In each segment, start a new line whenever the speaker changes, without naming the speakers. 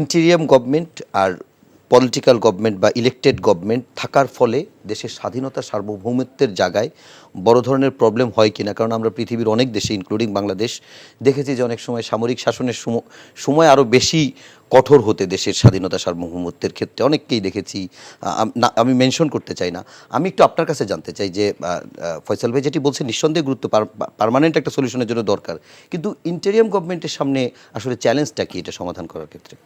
Interim government আর political government বা elected government থাকার ফলে দেশের স্বাধীনতা সার্বভৌমত্বের জায়গায় বড় ধরনের প্রবলেম হয় কিনা, কারণ আমরা পৃথিবীর অনেক দেশে ইনক্লুডিং বাংলাদেশ দেখেছি যে অনেক সময় সামরিক শাসনের সময় আরও বেশি কঠোর হতে দেশের স্বাধীনতা সার্বভৌমত্বের ক্ষেত্রে অনেককেই দেখেছি। আমি মেনশন করতে চাই না। আমি একটু আপনার কাছে জানতে চাই যে ফয়সাল ভাই যেটি বলছেন নিঃসন্দেহে গুরুত্ব পার্মানেন্ট একটা সলিউশনের জন্য দরকার, কিন্তু ইন্টেরিয়াম গভর্নমেন্টের সামনে আসলে চ্যালেঞ্জটা কি এটা সমাধান করার ক্ষেত্রে?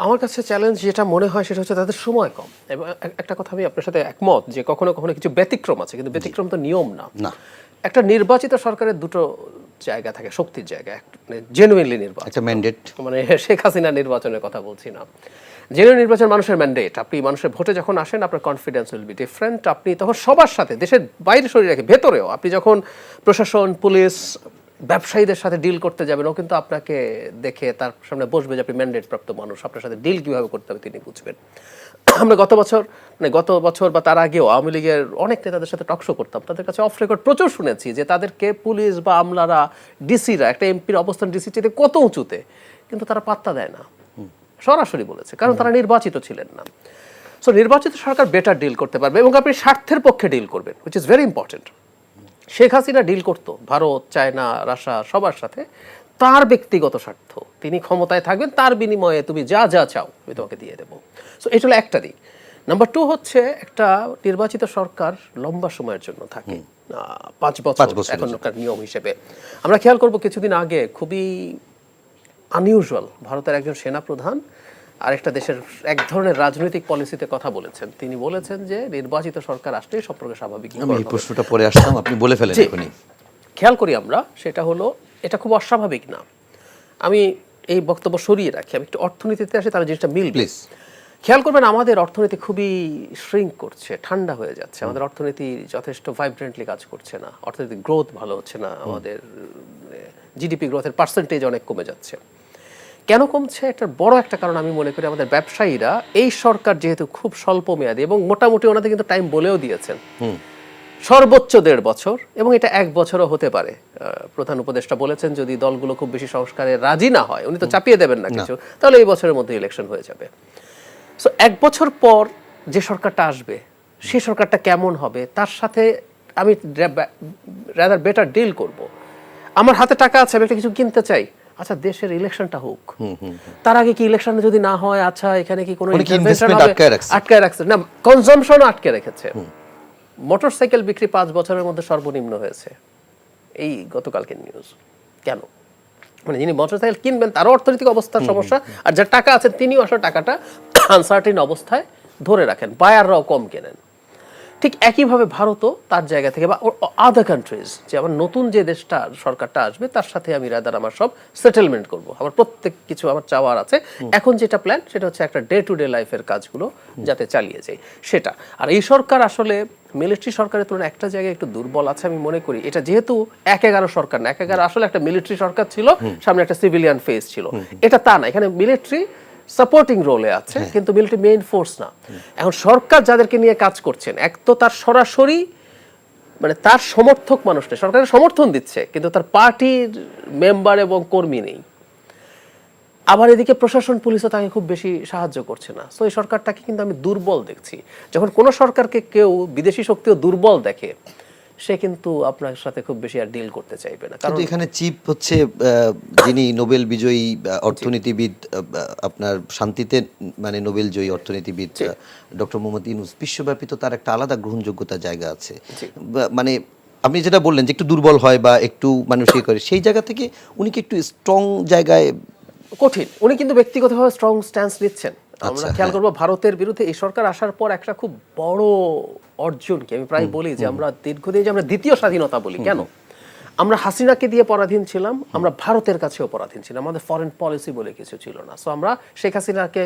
আমার কাছে চ্যালেঞ্জ যেটা মনে হয় সেটা হচ্ছে তাদের সময় কম। এবং একটা কথা আমি আপনার সাথে একমত যে কখনো কখনো কিছু ব্যতিক্রম আছে, কিন্তু ব্যতিক্রম তো নিয়ম না। একটা নির্বাচিত সরকারের দুটো জায়গা থাকে, শক্তির জায়গা। জেনুইনলি নির্বাচন, একটা ম্যান্ডেট, মানে শেখ হাসিনা নির্বাচনের কথা বলছি না। জেনুইন নির্বাচন মানুষের ম্যান্ডেট। আপনি মানুষের ভোটে যখন আসেন আপনার কনফিডেন্স উইল বি ডিফারেন্ট। আপনি তখন সবার সাথে, দেশের বাইরে সরিয়ে রাখে ভেতরেও, আপনি যখন প্রশাসন, পুলিশ, ব্যবসায়ীদের সাথে ডিল করতে যাবেন, ও কিন্তু আপনাকে দেখে তার সামনে বসবে যে আপনি ম্যান্ডেট প্রাপ্ত মানুষ, আপনার সাথে ডিল কীভাবে করতে হবে তিনি বুঝবেন। আমরা গত বছর বা তার আগেও আওয়ামী লীগের অনেক নেতাদের সাথে টকশো করতাম, তাদের কাছে অফ রেকর্ড প্রচুর শুনেছি যে তাদেরকে পুলিশ বা আমলারা, ডিসিরা, একটা এমপির অবস্থান ডিসির চেয়ে কত উঁচুতে, কিন্তু তারা পাত্তা দেয় না। সরাসরি বলেছে, কারণ তারা নির্বাচিত ছিলেন না। সো নির্বাচিত সরকার বেটার ডিল করতে পারবে এবং আপনি স্বার্থের পক্ষে ডিল করবেন, which is very important. Sheikh Hasina deal করতো ভারত, চায়না, রাশিয়া সবার সাথে তার ব্যক্তিগত স্বার্থ। তিনি ক্ষমতায় থাকবেন, তার বিনিময়ে তুমি যা যা চাও আমি তোমাকে দিয়ে দেবো। সো এটা হলো একটা দিক। নাম্বার 2 হচ্ছে একটা নির্বাচিত সরকার লম্বা সময়ের জন্য থাকে, 5 বছর এখনকার নিয়ম হিসেবে। আমরা খেয়াল করবো কিছুদিন আগে খুবই আনইউজুয়াল, ভারতের একজন সেনাপ্রধান আরেকটা দেশের এক ধরনের রাজনৈতিক পলিসিতে কথা বলেছেন। তিনি বলেছেন যে নির্বাচিত সরকার আসলেই সম্পর্ক স্বাভাবিক।
আমি এই প্রশ্নটা পরে আসলাম, আপনি বলে ফেলেন এখনই।
খেয়াল করি আমরা, সেটা হলো এটা খুব অস্বাভাবিক না। আমি এই বক্তব্য সরিয়ে রাখি, আমি একটু অর্থনীতিতে আসি, তাহলে জিনিসটা মিল। প্লিজ খেয়াল করবেন, আমাদের অর্থনীতি খুবই শ্রিঙ্ক করছে, ঠান্ডা হয়ে যাচ্ছে। আমাদের অর্থনীতি যথেষ্ট ভাইব্রেন্টলি কাজ করছে না, অর্থনৈতিক গ্রোথ ভালো হচ্ছে না, আমাদের জিডিপি গ্রোথের পার্সেন্টেজ অনেক কমে যাচ্ছে। কেন কমছে? একটা বড় একটা কারণ আমি মনে করি আমাদের ব্যবসায়ীরা, এই সরকার যেহেতু খুব স্বল্প মেয়াদী এবং মোটামুটি ওনাদের কিন্তু টাইম বলেও দিয়েছেন সর্বোচ্চ 1.5 বছর, এবং এটা 1 বছরও হতে পারে। প্রধান উপদেষ্টা বলেছেন যদি দলগুলো খুব বেশি সংস্কারে রাজি না হয়, উনি তো চাপিয়ে দেবেন না কিছু, তাহলে এই বছরের মধ্যে ইলেকশন হয়ে যাবে। সো 1 বছর পর যে সরকারটা আসবে সেই সরকারটা কেমন হবে তার সাথে আমি রাদার বেটার ডিল করব। আমার হাতে টাকা আছে, আমি একটা কিছু কিনতে চাই, আচ্ছা দেশের ইলেকশনটা হোক, তার আগে কি ইলেকশন যদি না হয়, আচ্ছা এখানে কি কোনো ইনভেস্টমেন্ট আটকায় রাখছে না, কনজাম্পশন আটকে রেখেছে। মোটরসাইকেল বিক্রি 5 বছরের মধ্যে সর্বনিম্ন হয়েছে, এই গতকালকে নিউজ। কেন? মানে যিনি মোটরসাইকেল কিনবেন তারও অর্থনৈতিক অবস্থার সমস্যা, আর যার টাকা আছে তিনিও আসলে টাকাটা আনসার্টেন অবস্থায় ধরে রাখেন, বায়াররাও কম কেনেন। ঠিক একইভাবে ভারতও তার জায়গা থেকে, বা আদার কান্ট্রিজ, যে আমার নতুন যে দেশটা সরকারটা আসবে তার সাথে আমি রাদার আমার সব সেটেলমেন্ট করব, আমার প্রত্যেক কিছু আমার চাওয়ার আছে। এখন যেটা প্ল্যান সেটা হচ্ছে একটা ডে টু ডে লাইফের কাজগুলো যাতে চালিয়ে যায় সেটা। আর এই সরকার আসলে মিলিটারি সরকারের তুলনায় একটা জায়গায় একটু দুর্বল আছে আমি মনে করি। এটা যেহেতু 1-11 সরকার না, 1-11 আসলে একটা মিলিটারি সরকার ছিল, সামনে একটা সিভিলিয়ান ফেস ছিল। এটা তা না, এখানে মিলিটারি সাপোর্টিং রোলে আছে, কিন্তু মিলিটারি মেইন ফোর্স না। এখন সরকার যাদেরকে নিয়ে কাজ করছেন, এক তো তার সরাসরি মানে তার সমর্থক মানুষ নেই, সরকারের সমর্থন দিচ্ছে কিন্তু তার পার্টির মেম্বার এবং কর্মী নেই। আবার এদিকে প্রশাসন, পুলিশও তাকে খুব বেশি সাহায্য করছে না। সো এই সরকারটাকে কিন্তু আমি দুর্বল দেখছি। যখন কোনো সরকারকে কেউ বিদেশি শক্তিও দুর্বল দেখে, সে কিন্তু আপনার সাথে খুব বেশি আর ডিল করতে চাইবে না।
কারণ এখানে চিফ হচ্ছে যিনি নোবেল বিজয়ী অর্থনীতিবিদ, আপনার শান্তিতে মানে নোবেল জয়ী অর্থনীতিবিদ ডক্টর মোহাম্মদ ইউনূস, বিশ্বব্যাপী তো তার একটা আলাদা গ্রহণযোগ্যতার জায়গা আছে। মানে আপনি যেটা বললেন যে একটু দুর্বল হয় বা একটু মানুষ ইয়ে করে, সেই জায়গা থেকে উনি কি একটু স্ট্রং জায়গায়?
কঠিন, উনি কিন্তু ব্যক্তিগতভাবে স্ট্রং স্ট্যান্স নিচ্ছেন। আমরা খেয়াল করবো ভারতের বিরুদ্ধে এই সরকার আসার পর একটা খুব বড় অর্জন, কি আমি প্রায় বলি যে আমরা দীর্ঘদিন যে আমরা দ্বিতীয় স্বাধীনতা বলি, কেন? আমরা হাসিনাকে দিয়ে পরাধীন ছিলাম, আমরা ভারতের কাছেও পরাধীন ছিলাম, আমাদের ফরেন পলিসি বলে কিছু ছিল না। সো আমরা শেখ হাসিনাকে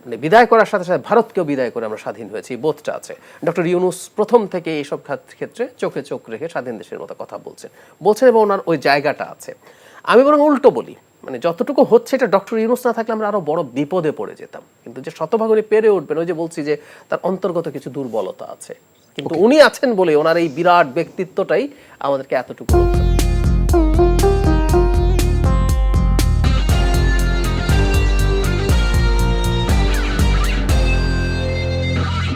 মানে বিদায় করার সাথে সাথে ভারতকেও বিদায় করে আমরা স্বাধীন হয়েছি, বোধটা আছে। ডক্টর ইউনূস প্রথম থেকে এইসব ক্ষেত্রে চোখে চোখ রেখে স্বাধীন দেশের মতো কথা বলছেন এবং ওনার ওই জায়গাটা আছে। আমি বরং উল্টো বলি, মানে যতটুকু হচ্ছে এটা ডক্টর ইউনূস না থাকলে আমরা আরো বড় বিপদে পড়ে যেতাম। কিন্তু যে শতভাগ উনি পেরে উঠবেন, ওই যে বলছি যে তার অন্তর্গত কিছু দুর্বলতা আছে, কিন্তু উনি আছেন বলে ওনার এই বিরাট ব্যক্তিত্বটাই আমাদেরকে এতটুকু